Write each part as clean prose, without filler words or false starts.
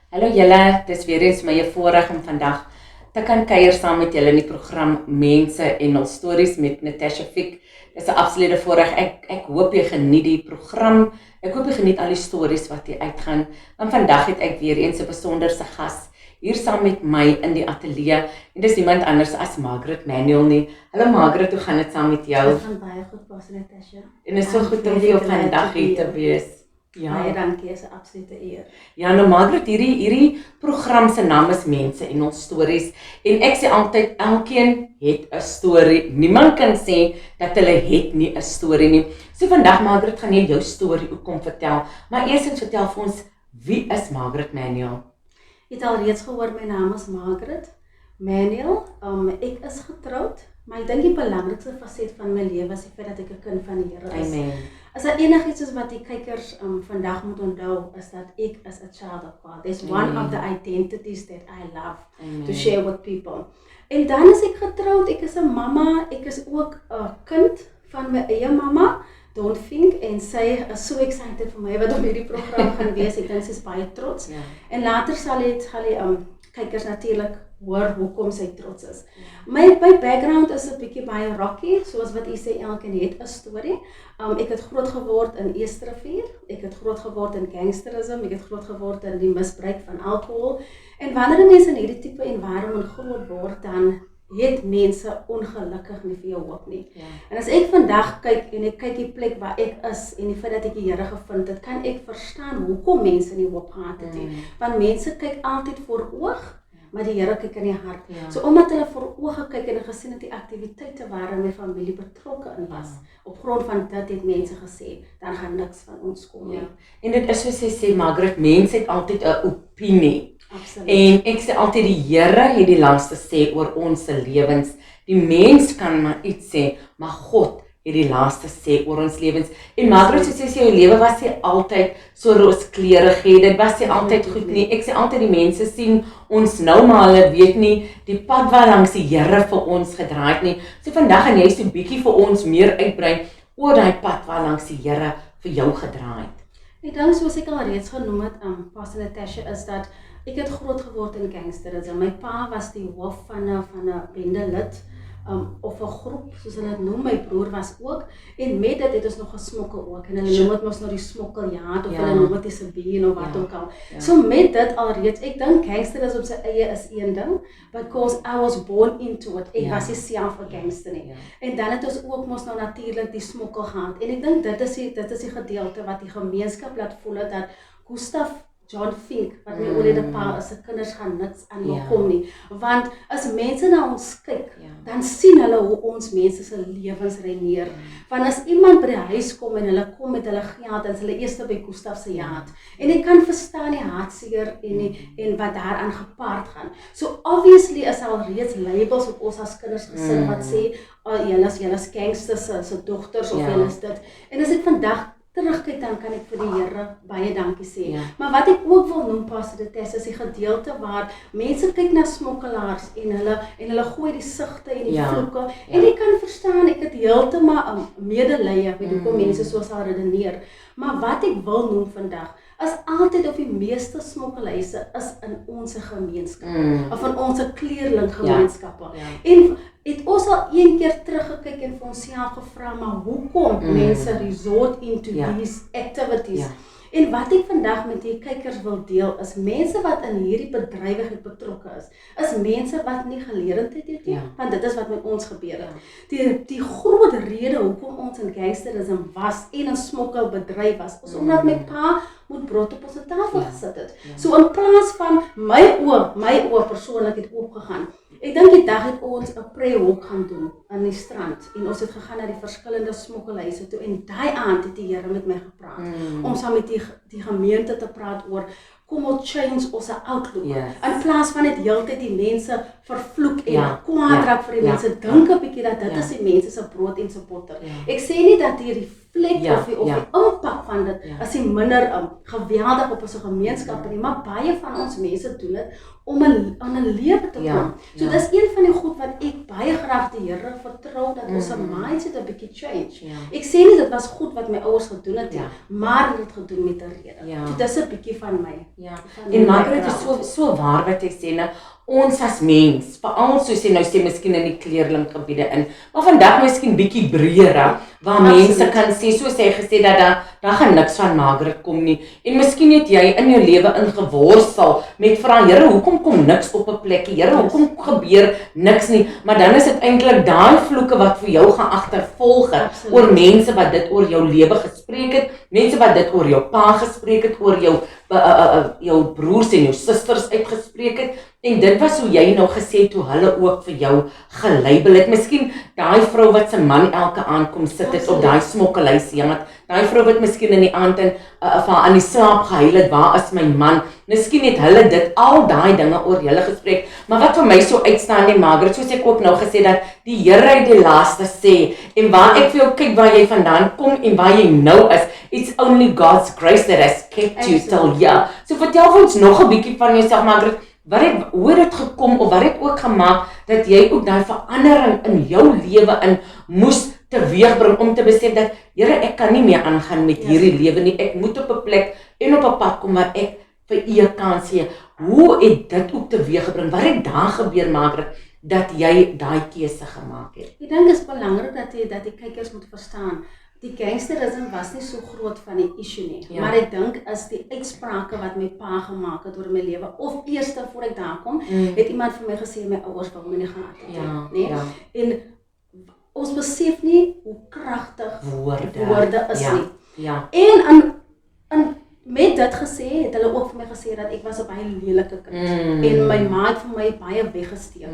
Hallo julle, dis weer eens my voorreg om vandag te kan kuier saam met julle in die program Mense en hul stories met Natasha Fick. Dis 'n absolute voorreg. Ek hoop jy geniet die program. Ek hoop jy geniet al die stories wat hier uitgaan. Want vandag het ek weer eens 'n besonderse gas hier saam met my in die ateljee en dis niemand anders as Margaret Manuel nie. Hallo Margaret, hoe gaan dit saam met jou? Dit gaan baie goed, Pastor Natasha. En dit is so goed om vir vandag hier te wees. Baie dankie, is 'n absolute eer. Ja, nou Margaret, hierdie program se naam is Mense en hul stories en ek sê altyd elkeen het 'n storie. Niemand kan sê dat hulle het nie 'n storie nie. So vandag Margaret, gaan jy jou storie ook kom vertel. Maar eerstens vertel vir ons, wie is Margaret Manuel? Jy het al reeds gehoor, my naam is Margaret Manuel. Ek is getroud, maar ek dink die belangrikste faset van my lewe is die feit dat ek 'n kind van die Here is. Amen. As daar enigiets is wat die kykers vandag moet onthou, is dat ek is a child of God. There's one of the identities that I love to share with people. En dan is ek getroud, ek is 'n mamma, ek is ook 'n kind van my eie mamma, Don't Think, en sy is so excited vir my wat op hierdie program gaan wees. Ek dink sy is baie trots. Ja. En later sal die kykers natuurlik hoor hoekom sy trots is. My background is 'n bietjie baie rocky, soos wat u sê, elkeen het 'n storie. Ek het groot geword in Eersterivier, ek het groot geword in gangsterisme, ek het groot geword in die misbruik van alkohol. En wanneer mense in hierdie tipe environment groot word, dan het mense ongelukkig nie vir jou hoop nie. Ja. En as ek vandag kyk en ek kyk die plek waar ek is en die feit dat ek die Here gevind het, kan ek verstaan hoekom mense nie hoop gehad het nie. Want mense kyk altyd voor oog, maar die Here kyk in die hart. Ja. So omdat hulle voor oë gekyk en gesien het die aktiwiteite waarin my familie betrokke in was, op grond van dit het mense gesê, dan gaan niks van ons kom nie. Ja. En dit is soos sy sê, Margaret, mense het altyd 'n opinie. Absoluut. En ek sê altyd die Here het die laaste sê oor ons se lewens. Die mens kan maar iets sê, maar God het die laaste sê oor ons lewens. En Margaret sê jou lewe was nie altyd so rooskleurig nie. Dit was nie altyd goed nie. Ek sê altyd die mense sien ons nou, maar hulle weet nie die pad waar langs die Here vir ons gedraai het nie. So vandag gaan jy so 'n bietjie vir ons meer uitbrei oor daai pad waar langs die Here vir jou gedraai het. Ek dink soos ek al reeds genoem het, Pastor Natasha, is dat ek het groot geword in gangsterisme. My pa was die hoof van 'n bendelid, of 'n groep, soos hulle dit noem. My broer was ook, en met dit het ons nog gesmokkel ook, en hulle noem dit mos nou die smokkeljaard, of hulle noem dit die Sabine, of wat ook al. So met dit alreeds, ek dink gangsterisme op sy eie is een ding, because I was born into it, ek was nie self 'n gangster nie. En dan het ons ook mos nou natuurlik die smokkel gehad, en ek dink dit is die gedeelte wat die gemeenskap laat voel het, dat Gustav John Fink, wat my oorlede pa is, se kinders gaan niks aan jou kom nie. Want as mense na ons kyk, dan sien hulle hoe ons mense se lewens reneer. Want as iemand by die huis kom en hulle kom met hulle geld, dan is hulle eers by Gustav se jaard. En ek kan verstaan die hartseer en wat daaraan gepaard gaan. So obviously is al reeds labels op ons as kinders gesin wat sê, julle is gangsters se dogters, of julle is dit. En as ek vandag terugkyk, dan kan ek vir die Here baie dankie sê. Maar wat ek ook wil noem, Pastor Natasha, is die gedeelte waar mense kyk na smokkelaars en hulle gooi die sigte en die vloeke. En ek kan verstaan, ek het heeltemal medelee met hoekom mense so sal redeneer. Maar wat ek wil noem vandag, is altyd of die meeste smokkelhuise is in ons gemeenskap, of in ons kleerling gemeenskappe. En het ons al een keer teruggekyk en vir onsself gevra, maar hoekom mense resort into these activities? En wat ek vandag met die kykers wil deel, is mense wat in hierdie bedrywigheid betrokke is mense wat nie geleerdheid het nie, want dit is wat met ons gebeur het. Die groot rede hoekom ons in gangsterisme was en in smokkelbedryf was, is omdat my pa moet brood op ons tafel gesit het. So in plaas van my oë persoonlik het oopgegaan. Ek dink die dag het ons 'n prayer walk gaan doen aan die strand, en ons het gegaan na die verskillende smokkelhuise toe, en daai aand het die Here met my gepraat, om saam met die gemeente te praat oor, kom ons change ons outlook. In plaas van net heeltyd die mense vervloek en kwaad raak vir die mense, dink 'n bietjie dat dit is die mense se brood en se botter. Ek sê nie dat hierdie vlek of die impak van dit as jy minder geweldig op 'n gemeenskap nie, maar baie van ons mense doen dit om aan 'n lewe te kom. So dis een van die goed wat ek baie graag die Here vertrou dat ons mindset 'n bietjie change. Ek sê nie dit was goed wat my ouers gedoen het nie, maar dit gedoen met 'n rede. So dis 'n bietjie van my. En Margaret is so waar wat ek sê nou. Ons as mens, veral soos jy nou sê miskien in die kleerlinggebiede in, maar vandag miskien bietjie breër, waar mense kan sê, soos hy gesê dat daar gaan niks van Margaret kom nie. En miskien het jy in jou lewe ingeworstel met vra, Here, hoekom kom niks op 'n plekkie? Here, hoekom gebeur niks nie? Maar dan is dit eintlik daai vloeke wat vir jou gaan agtervolg het oor mense wat dit oor jou lewe gespreek het, mense wat dit oor jou pa gespreek het, oor jou broers en jou susters uitgespreek het. En dit was hoe jy nou gesê toe hulle ook vir jou gelabel het. Miskien daai vrou wat se man elke aand kom sit het op daai smokkelysie, want daai vrou wat miskien in die aand aan die slaap gehuil het, waar is my man? Miskien het hulle dit al daai dinge oor julle gespreek. Maar wat vir my so uitstaan nie, Margaret, soos ek ook nou gesê dat die Here het die laaste sê. En waar ek vir jou kyk waar jy vandaan kom en waar jy nou is, it's only God's grace that has kept you till here. So vertel vir ons nog 'n bietjie van jouself, Margaret. Hoe het dit gekom of wat het ook gemaak dat jy ook daai verandering in jou lewe in moes teweegbring om te besef dat Here, ek kan nie meer aangaan met hierdie lewe nie. Ek moet op 'n plek en op 'n pad kom waar ek vir U kan sê. Hoe het dit ook teweeggebring? Wat het daar gebeur, Margaret, dat jy daai keuse gemaak het? Ek dink dit is belangrik dat die kykers moet verstaan. Die gangsterisme was nie so groot van die issue nie, maar ek dink is die uitsprake wat my pa gemaak het oor my lewe, of eerste voor ek daar kom, het iemand vir my gesê my ouers wou my nie gehad het nie. En ons besef nie hoe kragtig woorde is nie. En met dit gesê, het hulle ook vir my gesê dat ek was 'n baie lelike kind. En my ma het vir my baie weggesteek.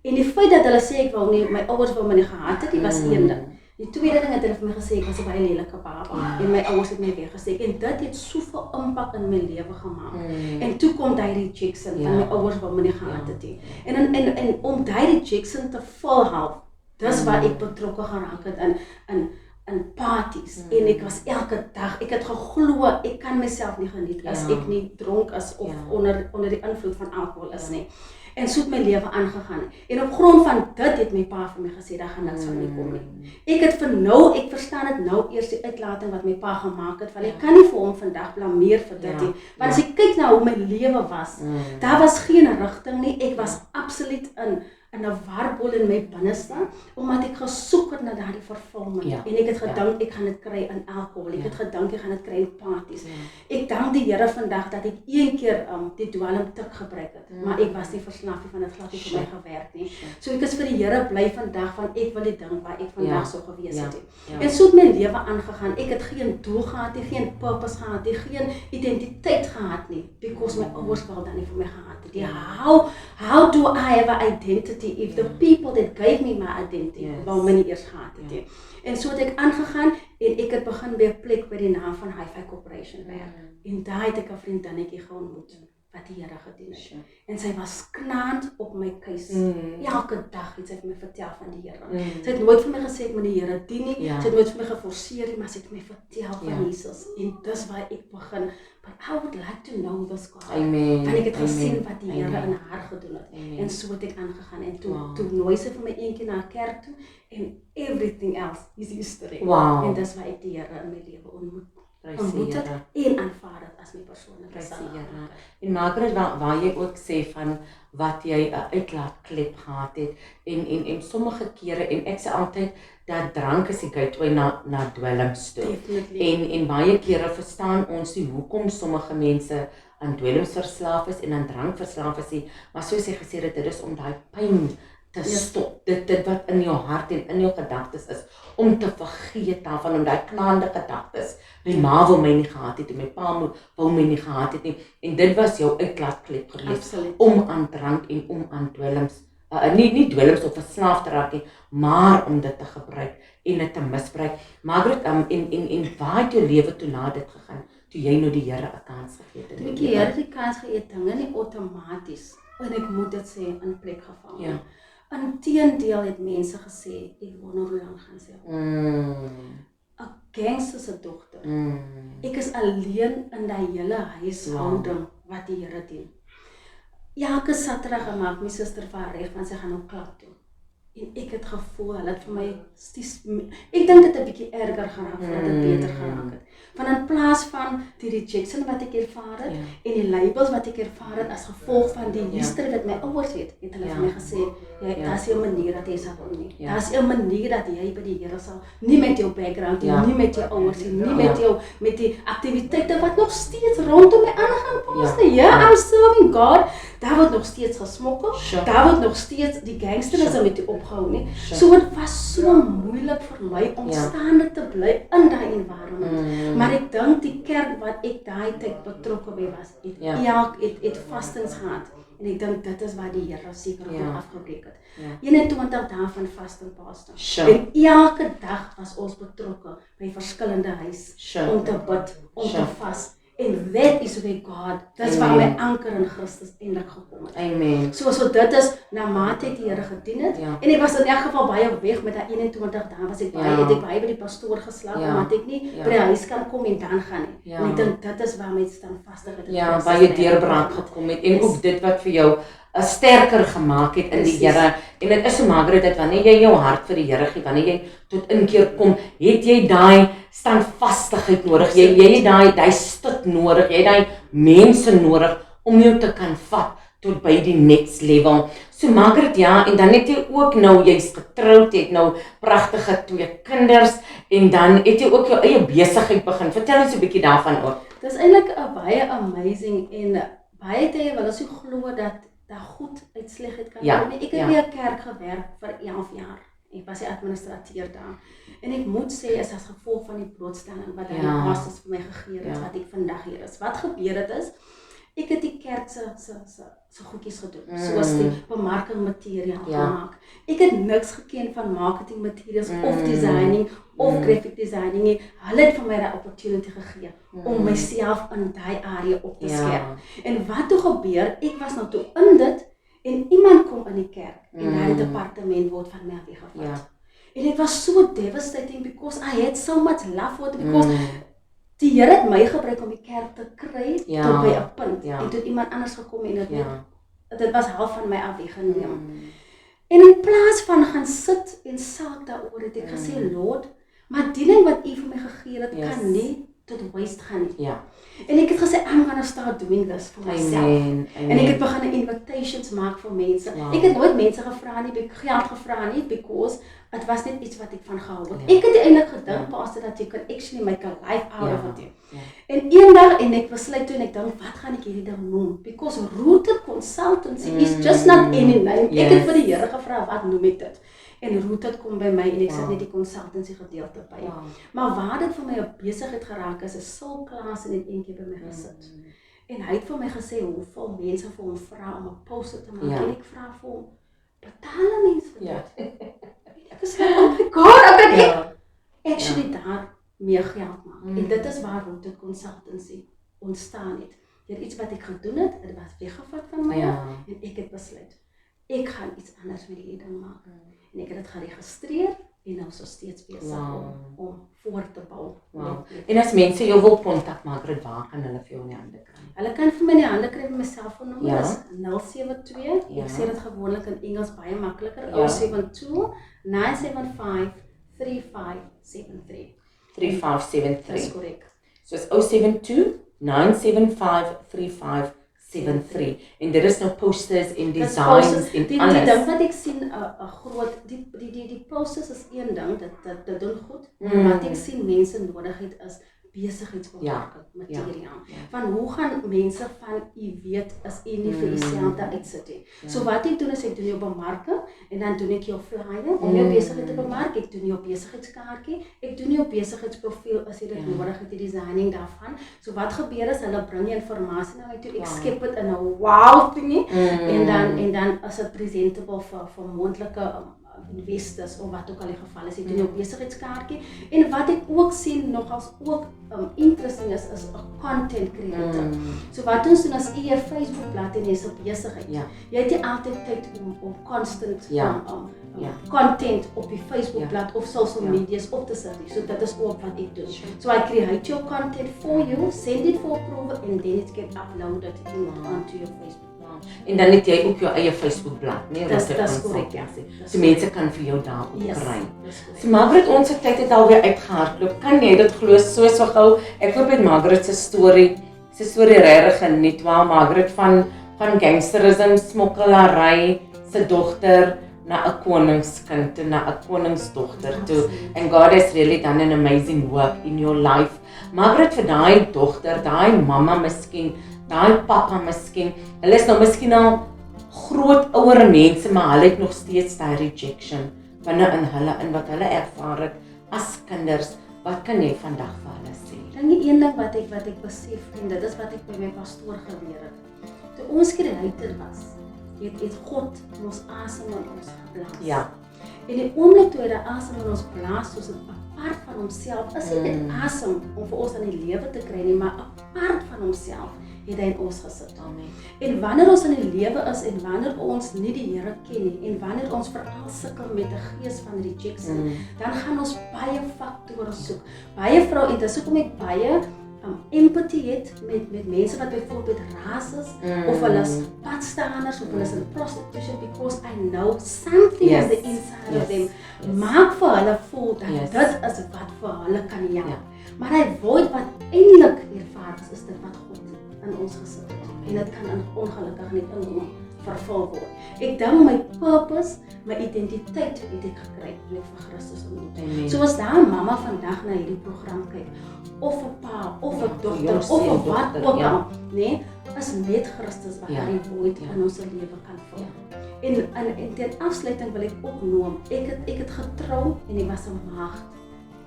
En die feit dat hulle sê ek wou nie, my ouers wou my nie gehad het nie, was een ding. Die tweede ding het hulle vir my gesê ek was 'n baie lelike baba en my ouers het my weggesteek en dit het soveel impak in my lewe gemaak. En toe kom daai rejection van my ouers wou my nie gehad het nie. En om daai rejection te volhou, dis waar ek betrokke geraak het in parties en ek was elke dag, ek het geglo ek kan myself nie geniet as ek nie dronk is of onder die invloed van alkohol is nie. En so het my lewe aangegaan. En op grond van dit het my pa vir my gesê, daar gaan niks van my kom nie. Ek verstaan dit nou eers die uitlating wat my pa gemaak het, want ek kan nie vir hom vandag blameer vir dit nie. Want as ek kyk na hoe my lewe was, daar was geen rigting nie, ek was absoluut in 'n warbol in my binneste, omdat ek gesoek het na daardie vervulling. En ek het gedink ek gaan dit kry in alkohol, ek het gedink ek gaan dit kry in parties. Ek dank die Here vandag dat ek een keer die dwelmtik gebruik het, maar ek was nie verslaaf nie, van dit glad nie vir my gewerk nie. So ek is vir die Here bly vandag, want ek wil die ding waar ek vandag so gewees het. En so het my lewe aangegaan, ek het geen doel gehad nie, geen purpose gehad nie, geen identiteit gehad nie, because my ouers wou dan nie vir my gehad het. How do I have an identity if the people that gave me my identity wou my nie eers gehad het nie. En so het ek aangegaan en ek het begin by 'n plek by die naam van Hi-Fi Corporation werk. En daar het ek 'n vriendinnetjie geontmoet wat die Here gedien het. En sy was knaand op my keus. Elke dag het sy vir my vertel van die Here. Sy het nooit vir my gesê ek moet die Here dien nie. Sy het nooit vir my geforseer nie, maar sy het my vertel van Jesus. En dis waar ek begin. But I would like to know this God. Want ek het gesien wat die Here in haar gedoen het. En so het ek aangegaan. En toe nooi sy vir my een keer na 'n kerk toe. En everything else is history. En dis waar ek die Here in my lewe ontmoet het en aanvaar het as my persoonlike saak. En Margaret, waar jy ook sê van wat jy 'n uitlaatklep gehad het en sommige kere, en ek sê altyd dat drank is die gateway na dwelms toe. En baie kere verstaan ons nie hoekom sommige mense aan dwelms verslaaf is en aan drank verslaaf is nie, maar soos jy gesê het, dit is om daai pyn te stop, dit wat in jou hart en in jou gedagtes is, om te vergeet daarvan, om daai knaande gedagtes, my ma wou my nie gehad het, en my pa wou my nie gehad het nie, en dit was jou uitlaatklep gewees, om aan drank en om aan dwelms, nie dwelms of verslaaf te raak nie, maar om dit te gebruik en dit te misbruik. Margaret, en waar het jou lewe toe na dit gegaan, toe jy nou die Here 'n kans gegee het? Toe ek die Here die kans gegee het, dinge nie outomaties, en ek moet dit sê, in plek geval. Inteendeel het mense gesê, ek wonder hoe lank gaan sy. 'n gangster se dogter. Ek is alleen in die hele huishouding wat die Here doen. Elke Saterdag maak my suster vir haar reg, want sy gaan nou klap toe. En ek het gevoel, hulle het vir my, ek dink dit 'n bietjie erger geraak, voordat dit beter geraak het. Want in plaas van die rejection wat ek ervaar het, en die labels wat ek ervaar het, as gevolg van die history wat my ouers het hulle vir my gesê, daar is 'n manier dat jy sal doen nie. Daar is 'n manier dat jy by die Here sal, nie met jou background, nie met jou ouers, nie met die aktiwiteite wat nog steeds rondom my aangaan, pastor. I'm serving God. Daar word nog steeds gesmokkel, daar word nog steeds die gangsterisme met die opgehou nie. So het was so moeilik vir my om staande te bly in daai environment. Maar ek dink die kerk wat ek daai tyd betrokke by was, het vastings gehad. En ek dink dit is waar die Here seker ook afgebreek het. 21 dae van vasting, pastor. En elke dag was ons betrokke by verskillende huis om te bid, om te vas. En that is where God, dis waar my anker in Christus eintlik gekom het. Amen. So dit is na mate die Here gedien het. En ek was in elk geval baie weg met daai 21 dae, was ek baie by die pastoor geslaap, omdat ek nie by die huis kan kom en dan gaan nie. En ek dink dit is waar my standvastigheid baie deurbraak gekom het, en ook dit wat vir jou sterker gemaak het in die Here. En dit is so Margaret, dat wanneer jy jou hart vir die Here gee, wanneer jy tot inkeer kom, het jy daai standvastigheid nodig. Jy het daai stuk nodig, jy het daai mense nodig om jou te kan vat tot by die next level. So Margaret, en dan het jy ook nou, jy's getroud, jy het nou pragtige 2 kinders, en dan het jy ook jou eie besigheid begin. Vertel ons 'n bietjie daarvan ook. Dit is eintlik 'n baie amazing, en baie tye wil ons glo dat goed uit slegheid kan kom. Ek het by 'n kerk gewerk vir 11 jaar. Ek was die administrateur daar. En ek moet sê, is as gevolg van die blootstelling wat die pastors vir my gegee het, wat ek vandag hier is. Wat gebeur het is, ek het die kerk se goedjies gedoen, soos die bemarking materiaal gemaak. Ek het niks geken van marketing materials of designing of graphic designing nie. Hulle het vir my die opportunity gegee om myself in daai area op te skerp. En wat toe gebeur, ek was nou toe in dit, en iemand kom in die kerk, en daai departement word van my weggevat. En it was so devastating, because I had so much love for it, because die Here het my gebruik om die kerk te kry, tot by 'n punt, en toe iemand anders gekom, en dit was half van my af weggeneem. En in plaas van gaan sit en saak daaroor, het ek gesê, Lord, maar die ding wat U vir my gegee het, kan nie tot waste gaan nie. En ek het gesê, I'm gonna start doing this for myself. En ek het begin invitations maak vir mense. Ek het nooit mense gevra nie, geld gevra nie, because het was net iets wat ek van gehou het. Ek het eintlik gedink, pastor, dat jy kan actually make a life out of it. En eendag, en ek besluit toe, en ek dink, wat gaan ek hierdie ding noem? Because Rooted Consultancy is just not any name. Ek het vir die Here gevra, wat noem ek dit? En Rooted kom by my, en ek sit net die consultancy gedeelte by. Maar waar dit vir my 'n besigheid geraak is Saul Klaas, en het eendag by my gesit. En hy het vir my gesê, hoeveel mense vir hom vra om 'n poster te maak, en ek vra vir hom, betaal mense vir dit? Ek is like, oh my God, ek actually daar meer geld maak. En dit is waar Rooted Consultancy ontstaan het. Deur iets wat ek gedoen het, dit was weggevat van my, en ek het besluit, ek gaan iets anders met die ding maak. En ek het dit geregistreer, en nou so steeds besig om voort te bou. En as mense jou wil kontak, Margaret, waar kan hulle vir jou in die hande kry? Hulle kan vir my in die hande kry met my selfoonnommer, is 072, ek sê dit gewoonlik in Engels baie makliker, 072-975-3573. 3573. Dis korrek. So is 072-975-3573. En dit is nou posters en designs en alles. Die ding wat ek sien, 'n groot, die posters is een ding, dit doen goed, maar wat ek sien mense nodig het is besigheidskontakte materiaal. Van hoe gaan mense van u weet as u nie vir uself daar uitsit nie. So wat ek doen is ek doen jou bemarking, en dan doen ek jou flyer om jou besigheid te bemark, ek doen jou besigheidskaartjie, ek doen jou besigheidsprofiel as jy dit nodig het, die designing daarvan. So wat gebeur is, hulle bring jy inligting na my toe, ek skep dit in 'n wow thingie, en dan is dit presentable vir moontlike investors of wat ook al die geval is, het doen jou besigheidskaartjie. En wat ek ook sien nogals ook interesting is 'n content creator. So wat ons doen as jy 'n Facebook bladsy en jy's op besigheid. Jy het nie altyd tyd om constant content op die Facebook blad of social medias op te sit. So dit is ook wat ek doen. So I create your content for you, send it for approval and then it get uploaded onto your Facebook. En dan het jy ook jou eie Facebook bladsy, nee? Dis korrek, ja. So mense kan vir jou daar op kry. So Margaret, ons tyd het alweer uitgehardloop. Kan jy dit glo so gou? Ek loop met Margaret se storie regtig geniet. Waar Margaret van gangsterisme, smokkelary, se dogter na 'n koningskind toe, na 'n koningsdogter toe. And God has really done an amazing work in your life. Margaret, vir daai dogter, daai mamma miskien, daai pappa miskien, hulle is nou miskien al groot ouer mense, maar hulle het nog steeds daai rejection binne in hulle, in wat hulle ervaar het as kinders. Wat kan jy vandag vir hulle sê? Dan die een ding wat ek besef, en dit is wat ek by my pastoor geleer het. Toe ons creator was, het God ons asem in ons geblaas. Ja. En die oomblik toe hy die asem in ons blaas, soos 'n apart van homself, is nie dit asem om vir ons in die lewe te kry nie, maar apart van homself het hy in ons gesit. Amen. En wanneer ons in die lewe is en wanneer ons nie die Here ken nie en wanneer ons veral sukkel met 'n gees van rejection, dan gaan ons baie faktore soek. Baie vrou en dis hoekom ek baie empathy het met mense wat byvoorbeeld ras is of hulle is padstaanders of hulle is in prostitution, because I know something on the inside of them maak vir hulle voel dat dit is wat vir hulle kan help. Maar hy void wat eintlik ervaar is dit wat God in ons gesit het. En dit kan ongelukkig nie in hom vervul word. Ek dink my purpose, my identiteit het ek gekry deur vir Christus ontmoet. So as daar 'n mamma vandag na hierdie program kyk, of 'n pa, of 'n dogter, of 'n wat ook al, nee, is net Christus wat daai void in ons lewe kan vul. En ter afsluiting wil ek ook noem, ek het getrou en ek was 'n maagd.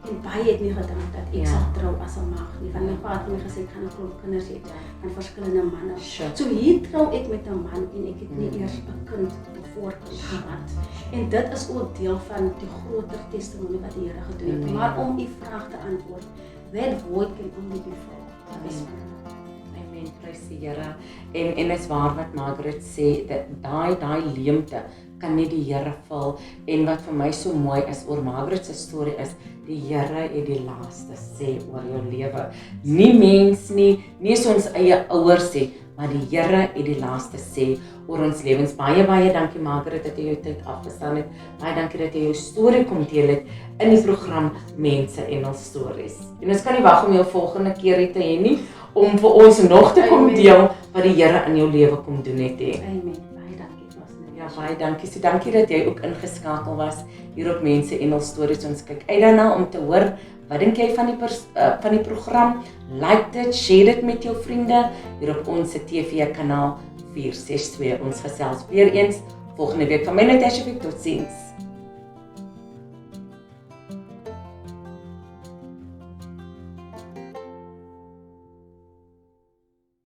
En baie het nie gedink dat ek sal trou as 'n maagd nie, want my pa het my gesê ek gaan 'n klomp kinders hê van verskillende manne. So hier trou ek met 'n man en ek het nie eers 'n kind voorkind gehad. En dit is ook deel van die groter testimonie wat die Here gedoen het. Maar om u vraag te antwoord, that void can only be filled. Amen, prys die Here. En is waar wat Margaret sê, dat daai leemte kan nie die Here vul. En wat vir my so mooi is oor Margaret se storie is, die Here het die laaste sê oor jou lewe. Nie mens nie is ons eie ouers nie, maar die Here het die laaste sê oor ons lewens. Baie dankie Margaret dat jy jou tyd afgestaan het. Baie dankie dat jy jou storie kom deel het in die program Mense en hul stories. En ons kan nie wag om jou volgende keer te hê nie, om vir ons nog te kom deel wat die Here in jou lewe kom doen het. Amen. Baie dankie. So dankie dat jy ook ingeskakel was hier op Mense en hul stories. Ons kyk uit daarna om te hoor wat dink jy van die program. Like dit, share dit met jou vriende hier op ons TV kanaal 462. Ons gesels weer eens volgende week van my Natasha Vic. Totsiens.